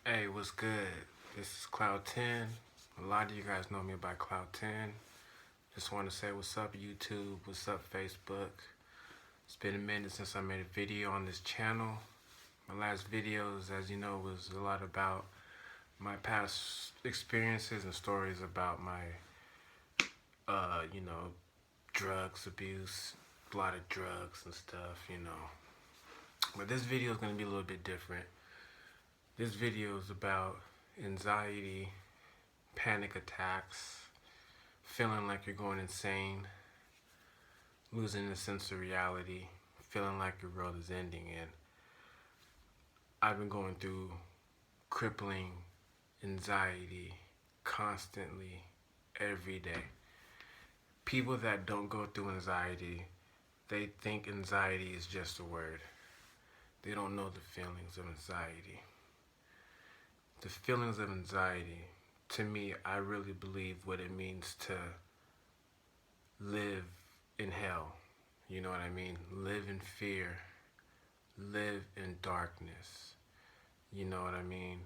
Hey, what's good? This is Cloud 10. A lot of you guys know me by Cloud 10. Just want to say what's up YouTube, what's up Facebook. It's been a minute since I made a video on this channel. My last videos, as you know, was a lot about my past experiences and stories about my, drugs abuse, a lot of drugs and stuff. But this video is going to be a little bit different. This video is about anxiety, panic attacks, feeling like you're going insane, losing the sense of reality, feeling like your world is ending. And I've been going through crippling anxiety constantly, every day. People that don't go through anxiety, they think anxiety is just a word. They don't know the feelings of anxiety. The feelings of anxiety, to me, I really believe what it means to live in hell. You know what I mean? Live in fear. Live in darkness. You know what I mean?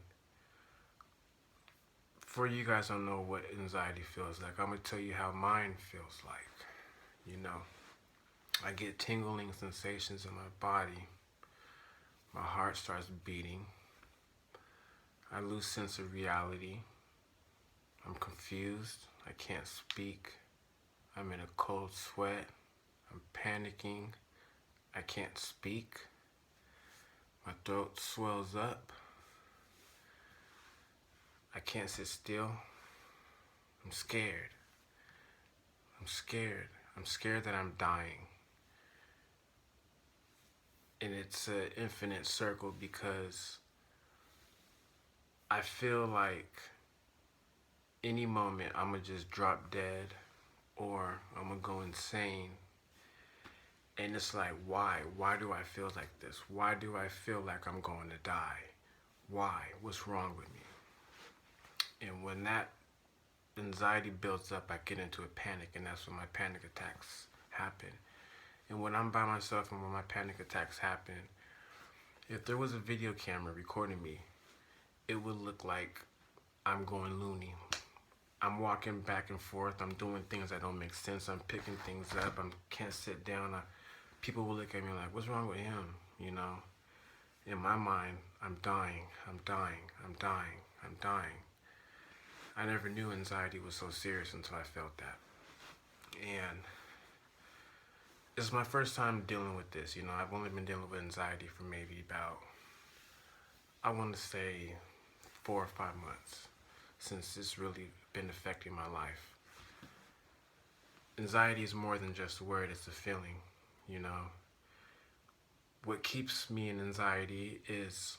For you guys don't know what anxiety feels like, I'm going to tell you how mine feels like. I get tingling sensations in my body. My heart starts beating. I lose sense of reality. I'm confused. I can't speak. I'm in a cold sweat. I'm panicking. I can't speak. My throat swells up. I can't sit still. I'm scared. I'm scared. I'm scared that I'm dying. And it's an infinite circle because I feel like any moment I'm going to just drop dead or I'm going to go insane. And it's like, why? Why do I feel like this? Why do I feel like I'm going to die? Why? What's wrong with me? And when that anxiety builds up, I get into a panic, and that's when my panic attacks happen. And when I'm by myself and when my panic attacks happen, if there was a video camera recording me, it would look like I'm going loony. I'm walking back and forth. I'm doing things that don't make sense. I'm picking things up. I can't sit down. People will look at me like, what's wrong with him? In my mind, I'm dying. I'm dying. I'm dying. I'm dying. I never knew anxiety was so serious until I felt that. And it's my first time dealing with this. I've only been dealing with anxiety for maybe about, I want to say, 4 or 5 months since it's really been affecting my life. Anxiety is more than just a word, it's a feeling. What keeps me in anxiety is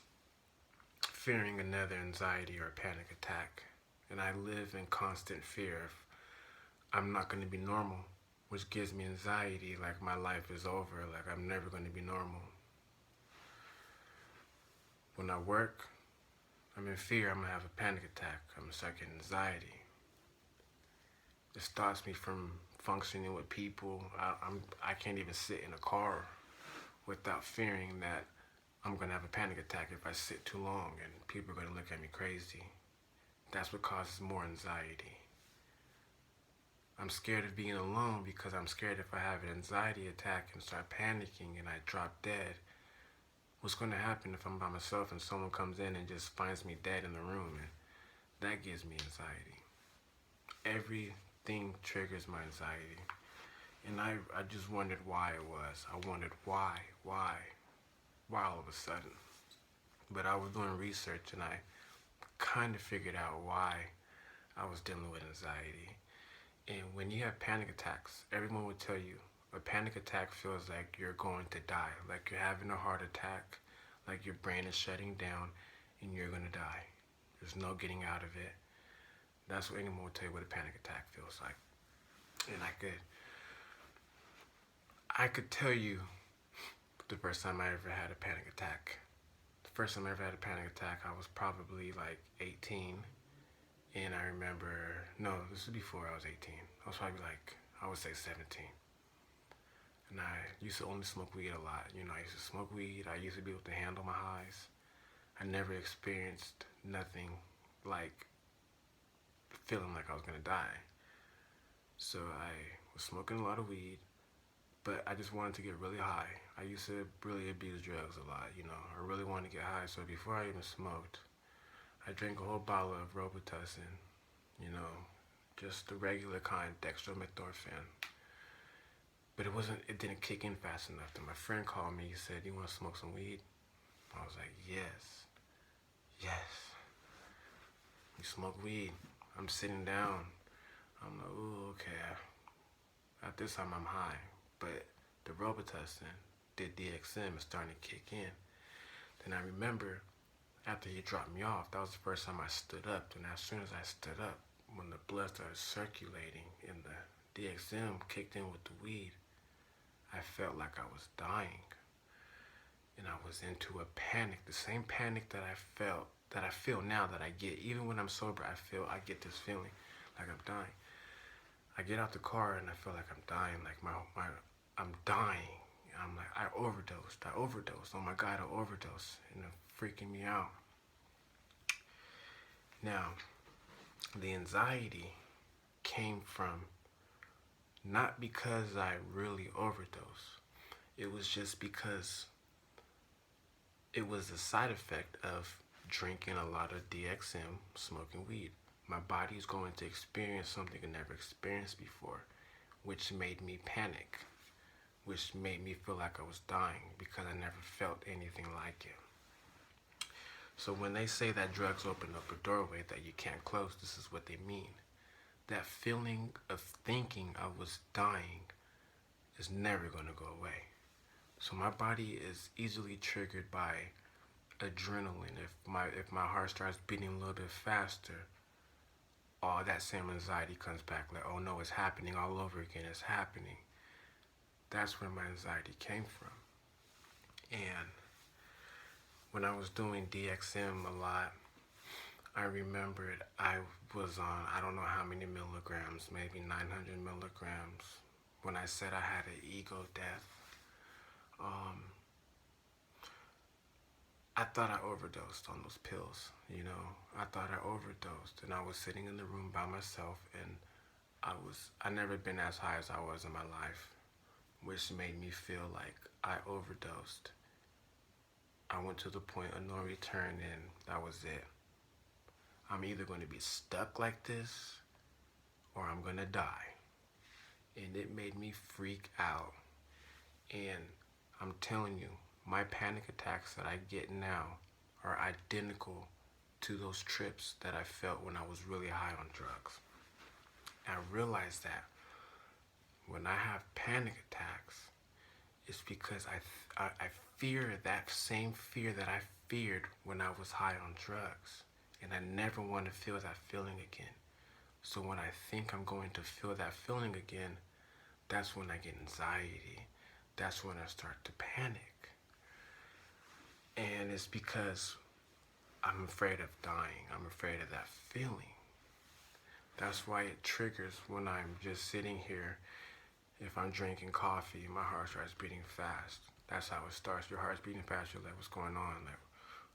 fearing another anxiety or a panic attack. And I live in constant fear if I'm not going to be normal, which gives me anxiety, like my life is over, like I'm never going to be normal. When I work, I'm in fear I'm going to have a panic attack. I'm going to start getting anxiety. It stops me from functioning with people. I can't even sit in a car without fearing that I'm going to have a panic attack if I sit too long and people are going to look at me crazy. That's what causes more anxiety. I'm scared of being alone because I'm scared if I have an anxiety attack and start panicking and I drop dead, what's going to happen if I'm by myself and someone comes in and just finds me dead in the room? And that gives me anxiety. Everything triggers my anxiety. And I just wondered why it was. I wondered why all of a sudden. But I was doing research and I kind of figured out why I was dealing with anxiety. And when you have panic attacks, everyone would tell you a panic attack feels like you're going to die, like you're having a heart attack, like your brain is shutting down and you're going to die. There's no getting out of it. That's what anyone would tell you what a panic attack feels like. And I could tell you the first time I ever had a panic attack. The first time I ever had a panic attack, I was probably like 18. And I remember, no, this was before I was 18. I was probably like, I would say 17. And I used to only smoke weed a lot. I used to smoke weed. I used to be able to handle my highs. I never experienced nothing like feeling like I was gonna die. So I was smoking a lot of weed, but I just wanted to get really high. I used to really abuse drugs a lot, you know. I really wanted to get high, so before I even smoked, I drank a whole bottle of Robitussin, you know, just the regular kind, dextromethorphan. But it didn't kick in fast enough. Then my friend called me, he said, "You want to smoke some weed?" I was like, "Yes, yes." You smoke weed. I'm sitting down. I'm like, "Ooh, okay." At this time, I'm high. But the Robitussin, the DXM, is starting to kick in. Then I remember after he dropped me off, that was the first time I stood up. And as soon as I stood up, when the blood started circulating and the DXM kicked in with the weed, I felt like I was dying. And I was into a panic, the same panic that I feel now that I get. Even when I'm sober, I get this feeling like I'm dying. I get out the car and I feel like I'm dying, like I'm dying. I'm like, I overdosed. Oh my God, I overdosed. And it's freaking me out. Now, the anxiety came from not because I really overdosed. It was just because it was a side effect of drinking a lot of DXM, smoking weed. My body is going to experience something I never experienced before, which made me panic, which made me feel like I was dying because I never felt anything like it. So when they say that drugs open up a doorway that you can't close, this is what they mean. That feeling of thinking I was dying is never going to go away. So my body is easily triggered by adrenaline. If my heart starts beating a little bit faster, all that same anxiety comes back. Like, oh no, it's happening all over again. It's happening. That's where my anxiety came from. And when I was doing DXM a lot, I remembered I was on, I don't know how many milligrams, maybe 900 milligrams. When I said I had an ego death, I thought I overdosed on those pills, you know. I thought I overdosed, and I was sitting in the room by myself, and I never been as high as I was in my life, which made me feel like I overdosed. I went to the point of no return, and that was it. I'm either going to be stuck like this, or I'm going to die. And it made me freak out. And I'm telling you, my panic attacks that I get now are identical to those trips that I felt when I was really high on drugs. I realized that when I have panic attacks, it's because I fear that same fear that I feared when I was high on drugs. And I never want to feel that feeling again. So when I think I'm going to feel that feeling again, that's when I get anxiety. That's when I start to panic. And it's because I'm afraid of dying. I'm afraid of that feeling. That's why it triggers when I'm just sitting here. If I'm drinking coffee, my heart starts beating fast. That's how it starts. Your heart's beating fast. You're like, what's going on? Like,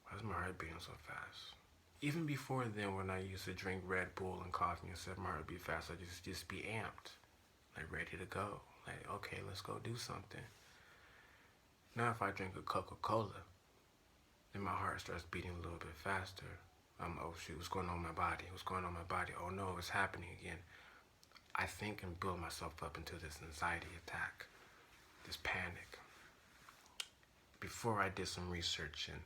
why is my heart beating so fast? Even before then, when I used to drink Red Bull and coffee and said my heart beat fast, I just be amped, like ready to go. Like, okay, let's go do something. Now if I drink a Coca-Cola and my heart starts beating a little bit faster, I'm, oh shoot, what's going on in my body? What's going on in my body? Oh no, it's happening again. I think and build myself up into this anxiety attack, this panic. Before I did some research and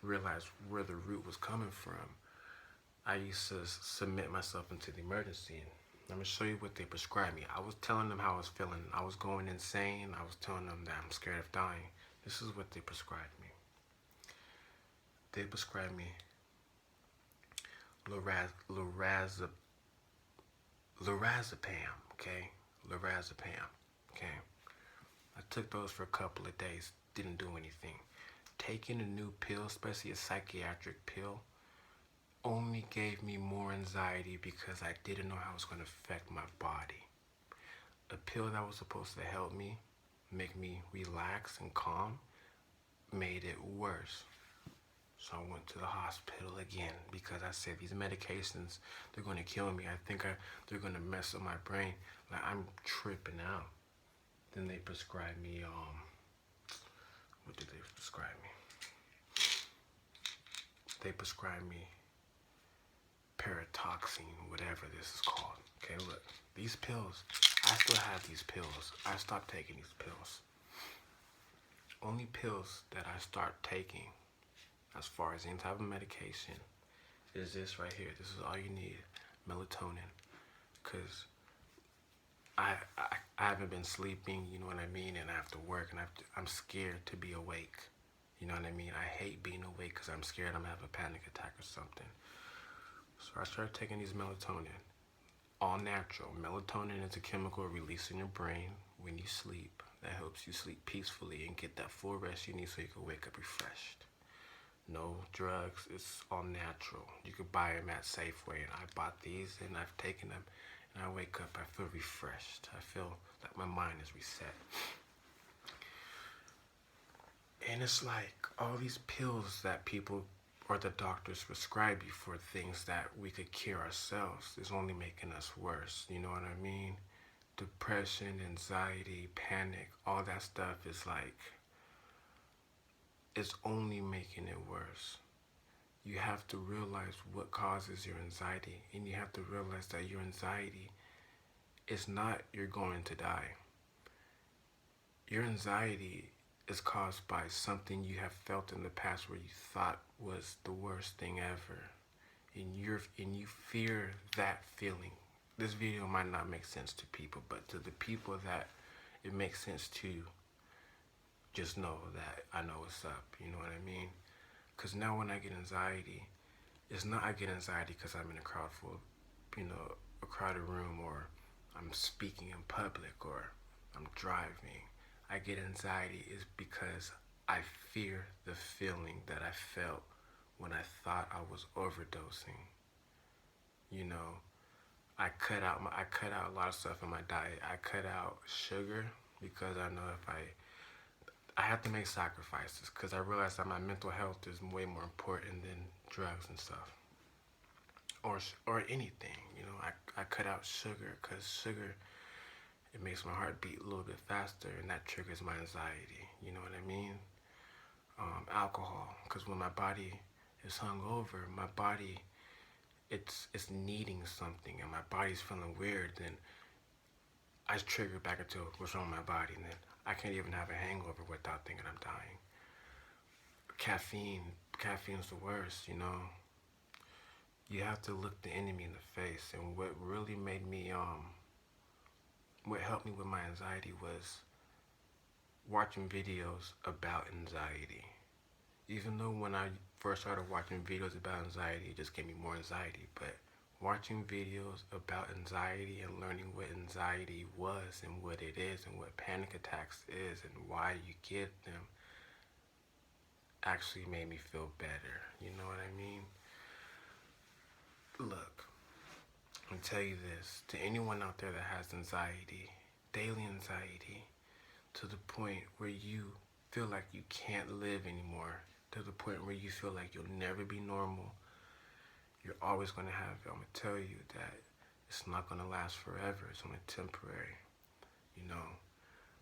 realized where the root was coming from, I used to submit myself into the emergency. I'm gonna show you what they prescribed me. I was telling them how I was feeling. I was going insane. I was telling them that I'm scared of dying. This is what they prescribed me. They prescribed me lorazepam, okay? Lorazepam, okay? I took those for a couple of days, didn't do anything. Taking a new pill, especially a psychiatric pill, only gave me more anxiety because I didn't know how it was going to affect my body. A pill that was supposed to help me, make me relax and calm, made it worse. So I went to the hospital again because I said these medications, they're going to kill me. I think they're going to mess up my brain. Like, I'm tripping out. Then they prescribed me, what did they prescribe me? They prescribed me paratoxine, whatever this is called. Okay, look, these pills, I still have these pills. I stopped taking these pills. Only pills that I start taking as far as any type of medication is this right here. This is all you need, melatonin. Because I haven't been sleeping, you know what I mean, and I have to work, and I'm scared to be awake. You know what I mean? I hate being awake because I'm scared I'm going to have a panic attack or something. So I started taking these melatonin, all natural. Melatonin is a chemical released in your brain when you sleep that helps you sleep peacefully and get that full rest you need so you can wake up refreshed. No drugs, it's all natural. You could buy them at Safeway, and I bought these and I've taken them, and I wake up, I feel refreshed. I feel like my mind is reset. And it's like all these pills that people or the doctors prescribe you for things that we could cure ourselves is only making us worse. You know what I mean? Depression, anxiety, panic, all that stuff is like, it's only making it worse. You have to realize what causes your anxiety, and you have to realize that your anxiety is not you're going to die. Your anxiety is caused by something you have felt in the past where you thought was the worst thing ever, and you fear that feeling. This video might not make sense to people, but to the people that it makes sense to, just know that I know what's up. You know what I mean? Because now when I get anxiety, it's not I get anxiety because I'm in a crowd full, a crowded room, or I'm speaking in public, or I'm driving. I get anxiety is because I fear the feeling that I felt when I thought I was overdosing. I cut out a lot of stuff in my diet. I cut out sugar because I know if I have to make sacrifices, because I realize that my mental health is way more important than drugs and stuff, or anything. I cut out sugar because sugar, it makes my heart beat a little bit faster, and that triggers my anxiety. You know what I mean? Alcohol, because when my body is hungover, my body, it's needing something, and my body's feeling weird, then I trigger back into what's wrong with my body, and then I can't even have a hangover without thinking I'm dying. Caffeine's the worst. You have to look the enemy in the face, and what really made me what helped me with my anxiety was watching videos about anxiety. Even though when I first started watching videos about anxiety, it just gave me more anxiety, but watching videos about anxiety and learning what anxiety was and what it is and what panic attacks is and why you get them actually made me feel better. You know what I mean? Look, I'll tell you this, to anyone out there that has anxiety, daily anxiety, to the point where you feel like you can't live anymore, to the point where you feel like you'll never be normal, you're always going to have it. I'm going to tell you that it's not going to last forever. It's only temporary.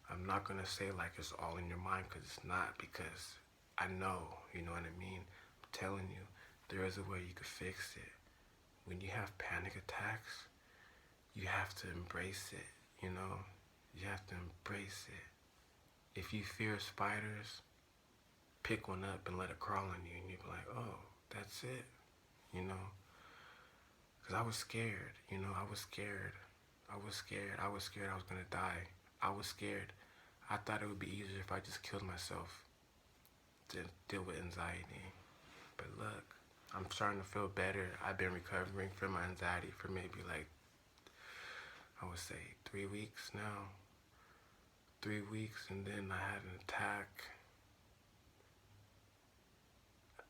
I'm not going to say like it's all in your mind, because it's not, because I know, you know what I mean? I'm telling you, there is a way you can fix it. When you have panic attacks, you have to embrace it, you have to embrace it. If you fear spiders, pick one up and let it crawl on you, and you'll be like, oh, that's it, Because I was scared, I was scared. I was scared I was going to die. I was scared. I thought it would be easier if I just killed myself to deal with anxiety. But look, I'm starting to feel better. I've been recovering from my anxiety for maybe like, I would say 3 weeks now. 3 weeks, and then I had an attack.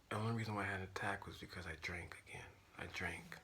The only reason why I had an attack was because I drank again. I drank.